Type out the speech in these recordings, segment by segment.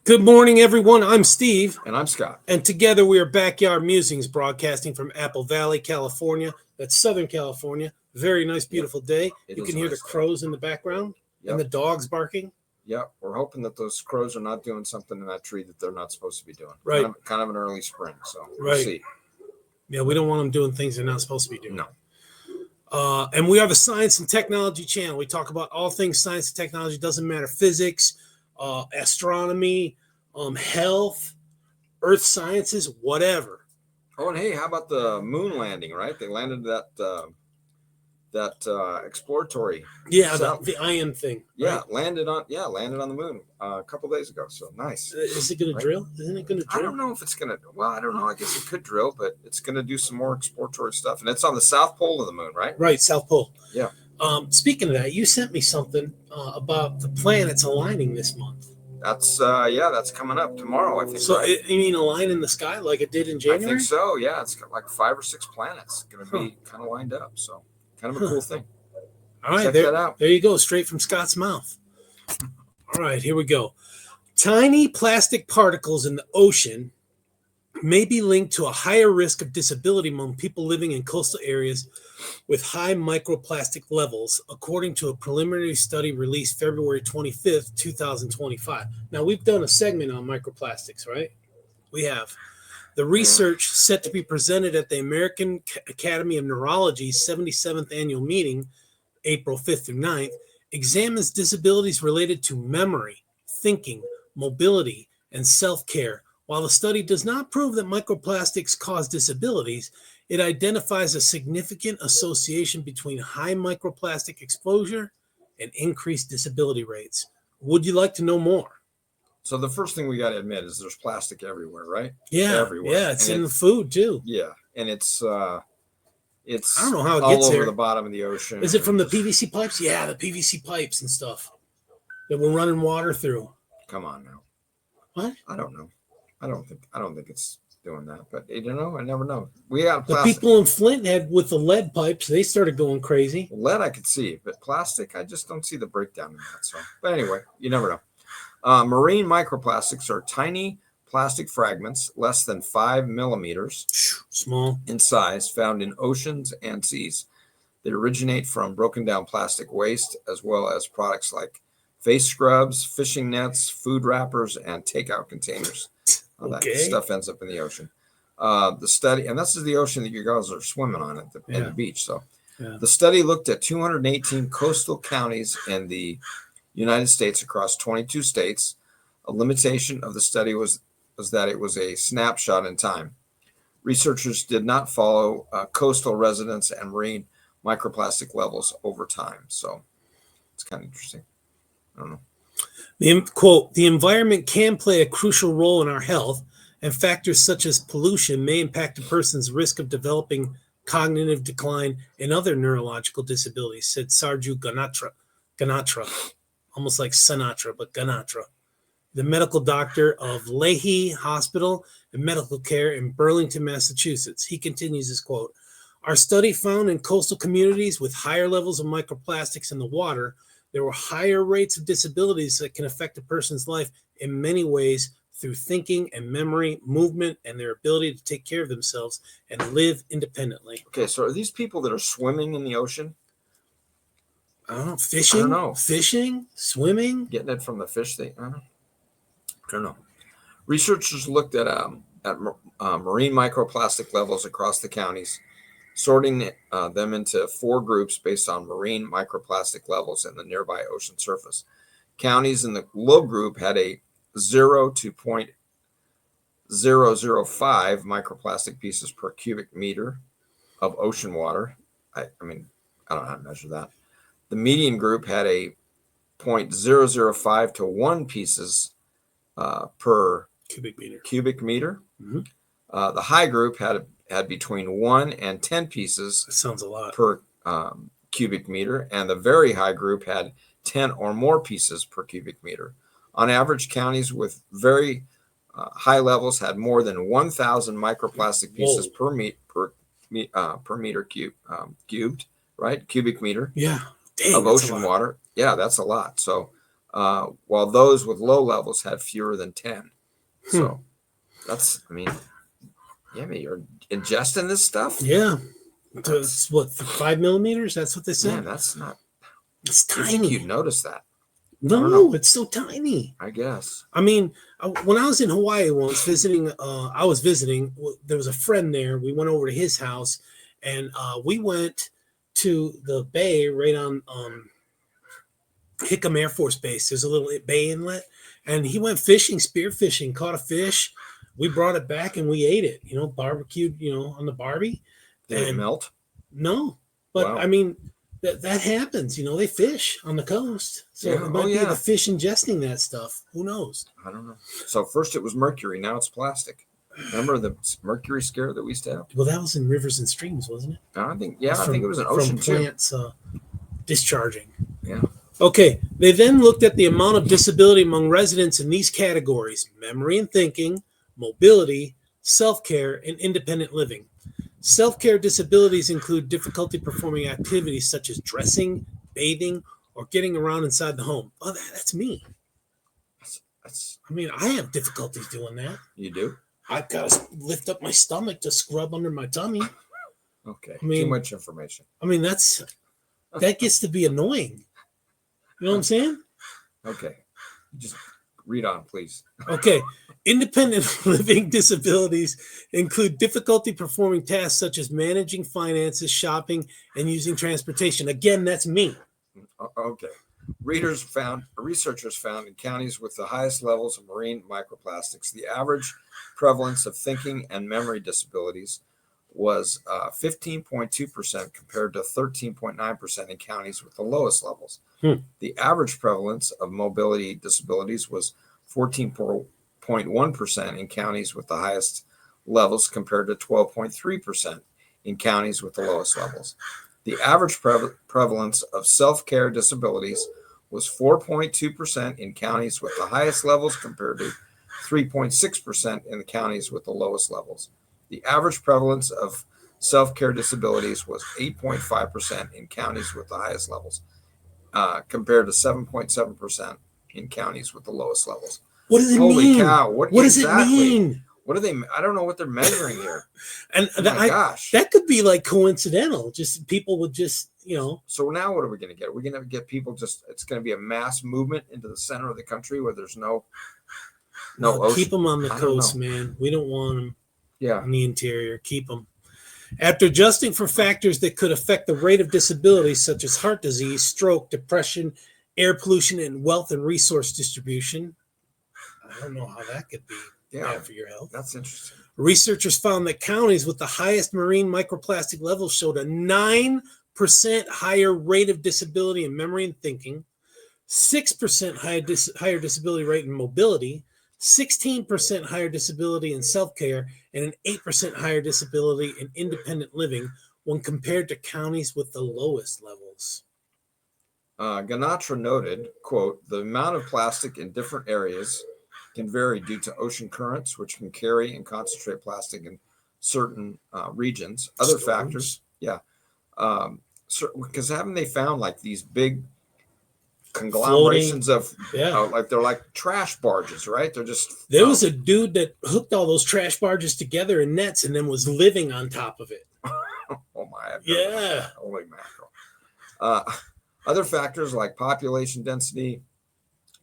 Good morning, everyone. I'm Steve. And I'm Scott. And together we are Backyard Musings, broadcasting from Apple Valley, California. That's Southern California. Very nice, beautiful day. You can hear the crows in the background and the dogs barking. Yeah, we're hoping that those crows are not doing something in that tree that they're not supposed to be doing. Right. Kind of an early spring, so we'll see. Yeah, we don't want them doing things they're not supposed to be doing. No. And we are the Science and Technology channel. We talk about all things science and technology. Doesn't matter, physics, astronomy, health, earth sciences, whatever. Oh, and hey, how about the moon landing, right? They landed that exploratory. Yeah, the iron thing. Yeah, right? landed on the moon a couple days ago. So nice. Is it going to drill? Isn't it going to drill? I don't know if it's going to. Well, I don't know. I guess it could drill, but it's going to do some more exploratory stuff. And it's on the south pole of the moon, right? Right, South Pole. Yeah. Speaking of that, you sent me something about the planets aligning this month. That's coming up tomorrow, I think. So right? You mean a line in the sky like it did in January? I think so. Yeah, it's got like 5 or 6 planets going to be kind of lined up. So kind of a cool thing. All right, check that out. There you go, straight from Scott's mouth. All right, here we go. Tiny plastic particles in the ocean may be linked to a higher risk of disability among people living in coastal areas with high microplastic levels, according to a preliminary study released February 25th, 2025. Now, we've done a segment on microplastics, right? We have. The research set to be presented at the American Academy of Neurology's 77th annual meeting, April 5th through 9th, examines disabilities related to memory, thinking, mobility, and self-care. While the study does not prove that microplastics cause disabilities, it identifies a significant association between high microplastic exposure and increased disability rates. Would you like to know more? So the first thing we got to admit is there's plastic everywhere, right? Yeah, everywhere. Yeah, it's in the food too. Yeah, and it's I don't know how it all gets over there. the bottom of the ocean. Is it from the PVC pipes? Yeah, the PVC pipes and stuff that we're running water through. Come on now. What? I don't know. I don't think it's doing that, but you know, I never know. We got plastic. The people in Flint had with the lead pipes, they started going crazy. Lead I could see, but plastic, I just don't see the breakdown in that. So, but anyway, you never know. Marine microplastics are tiny plastic fragments less than 5 millimeters small in size, found in oceans and seas. They originate from broken down plastic waste, as well as products like face scrubs, fishing nets, food wrappers, and takeout containers. That stuff ends up in the ocean. The study, and this is the ocean that you guys are swimming on at the beach. So the study looked at 218 coastal counties in the United States across 22 states. A limitation of the study was that it was a snapshot in time. Researchers did not follow coastal residents and marine microplastic levels over time. So it's kind of interesting. I don't know. The environment can play a crucial role in our health, and factors such as pollution may impact a person's risk of developing cognitive decline and other neurological disabilities, said Sarju Ganatra, almost like Sinatra, but Ganatra, the medical doctor of Leahy Hospital and Medical Care in Burlington, Massachusetts. He continues his quote, "Our study found in coastal communities with higher levels of microplastics in the water, there were higher rates of disabilities that can affect a person's life in many ways through thinking and memory, movement, and their ability to take care of themselves and live independently." Okay, so are these people that are swimming in the ocean? I don't know. Fishing? I don't know. Fishing? Swimming? Getting it from the fish thing? I don't know. Researchers looked at marine microplastic levels across the counties, sorting them into 4 groups based on marine microplastic levels in the nearby ocean surface. Counties in the low group had a 0 to 0.005 microplastic pieces per cubic meter of ocean water. I mean, I don't know how to measure that. The median group had a 0.005 to 1 pieces per cubic meter. Mm-hmm. The high group had between 1 and 10 pieces. That sounds a lot. Per cubic meter, and the very high group had 10 or more pieces per cubic meter. On average, counties with very high levels had more than 1,000 microplastic pieces per meter cubed, right? Cubic meter. Yeah. Dang, of ocean water. Yeah, that's a lot. So while those with low levels had fewer than 10. Hmm. So that's, I mean, yeah, but you're ingesting this stuff. Yeah. It's what, 5 millimeters? That's what they said. Man, that's not. It's You think tiny. you'd notice that? No, it's so tiny. I guess. I mean, when I was in Hawaii once visiting, there was a friend there. We went over to his house, and we went to the bay right on Hickam Air Force Base. There's a little bay inlet, and he went fishing, spear fishing, caught a fish. We brought it back and we ate it, barbecued, on the Barbie. Did it melt? No, but Wow. I mean, that happens. They fish on the coast, so Yeah. it might be yeah. the fish ingesting that stuff. Who knows? I don't know. So first it was mercury, now it's plastic. Remember the mercury scare that we used to have? Well, that was in rivers and streams, wasn't it? I think it was an ocean from plants discharging. Yeah. Okay. They then looked at the amount of disability among residents in these categories: memory and thinking, mobility, self-care, and independent living. Self-care disabilities include difficulty performing activities such as dressing, bathing, or getting around inside the home. Oh, that's me. I mean, I have difficulties doing that. You do? I've got to lift up my stomach to scrub under my tummy. Okay. I mean, too much information. I mean, that gets to be annoying. You know what I'm saying? Okay. Just read on, please. Okay. Independent living disabilities include difficulty performing tasks such as managing finances, shopping, and using transportation. Again, that's me. Okay. Researchers found in counties with the highest levels of marine microplastics, the average prevalence of thinking and memory disabilities was 15.2% compared to 13.9% in counties with the lowest levels. The average prevalence of mobility disabilities was 14.1% in counties with the highest levels compared to 12.3% in counties with the lowest levels. The average prevalence of self-care disabilities was 4.2% in counties with the highest levels compared to 3.6% in the counties with the lowest levels. The average prevalence of self-care disabilities was 8.5% in counties with the highest levels, compared to 7.7% in counties with the lowest levels. What does it mean? Holy cow! What does it mean? What do they? I don't know what they're measuring here. And gosh, that could be like coincidental. Just people would just, So now what are we going to get? We're going to get people it's going to be a mass movement into the center of the country where there's no ocean. Keep them on the coast, man. We don't want them. In the interior. Keep them. After adjusting for factors that could affect the rate of disability, such as heart disease, stroke, depression, air pollution, and wealth and resource distribution. I don't know how that could be bad for your health. That's interesting. Researchers found that counties with the highest marine microplastic levels showed a 9% higher rate of disability in memory and thinking, 6% higher disability rate in mobility, 16% higher disability in self-care, and an 8% higher disability in independent living when compared to counties with the lowest levels. Ganatra noted, quote, the amount of plastic in different areas can vary due to ocean currents, which can carry and concentrate plastic in certain regions. Other factors, because haven't they found like these big conglomerations of like they're like trash barges, right? They're just there was a dude that hooked all those trash barges together in nets and then was living on top of it. Oh my! Yeah, holy mackerel! Other factors like population density,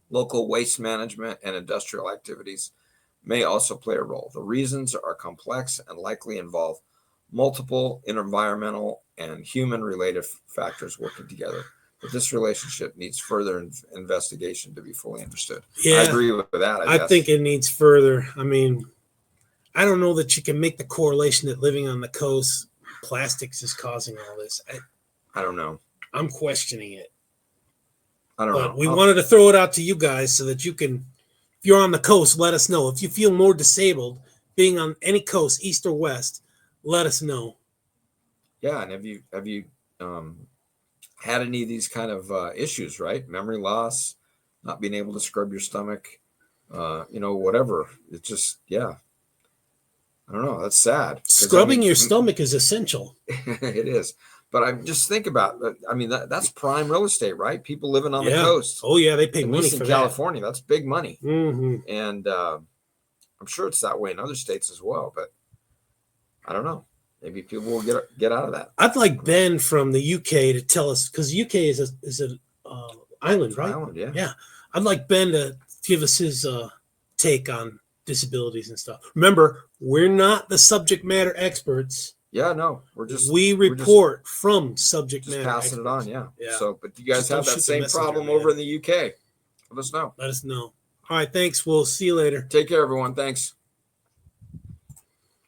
local waste management, and industrial activities may also play a role. The reasons are complex and likely involve multiple environmental and human-related factors working together. But this relationship needs further investigation to be fully understood. Yeah, I agree with that. I think it needs further. I mean, I don't know that you can make the correlation that living on the coast, plastics is causing all this. I don't know. I'm questioning it. I don't know. We wanted to throw it out to you guys so that you can, if you're on the coast, let us know. If you feel more disabled being on any coast, east or west, let us know. Yeah, and have you had any of these kind of issues, right? Memory loss, not being able to scrub your stomach, whatever. It's just, I don't know. That's sad. Scrubbing your stomach is essential. It is. But I just think about that. I mean, that's prime real estate, right? People living on the coast. Oh yeah, they pay At money least for in that. California, that's big money. Mm-hmm. And I'm sure it's that way in other states as well. But I don't know. Maybe people will get out of that. I'd like Ben from the UK to tell us, because UK is an island, right? Island, yeah. Yeah. I'd like Ben to give us his take on disabilities and stuff. Remember, we're not the subject matter experts. Yeah, no, we report from subject just matter passing experts. it on. Yeah. Yeah. So, but you guys Just have don't that shoot the same messenger, problem man. over in the UK. Let us know. Let us know. All right. Thanks. We'll see you later. Take care, everyone. Thanks.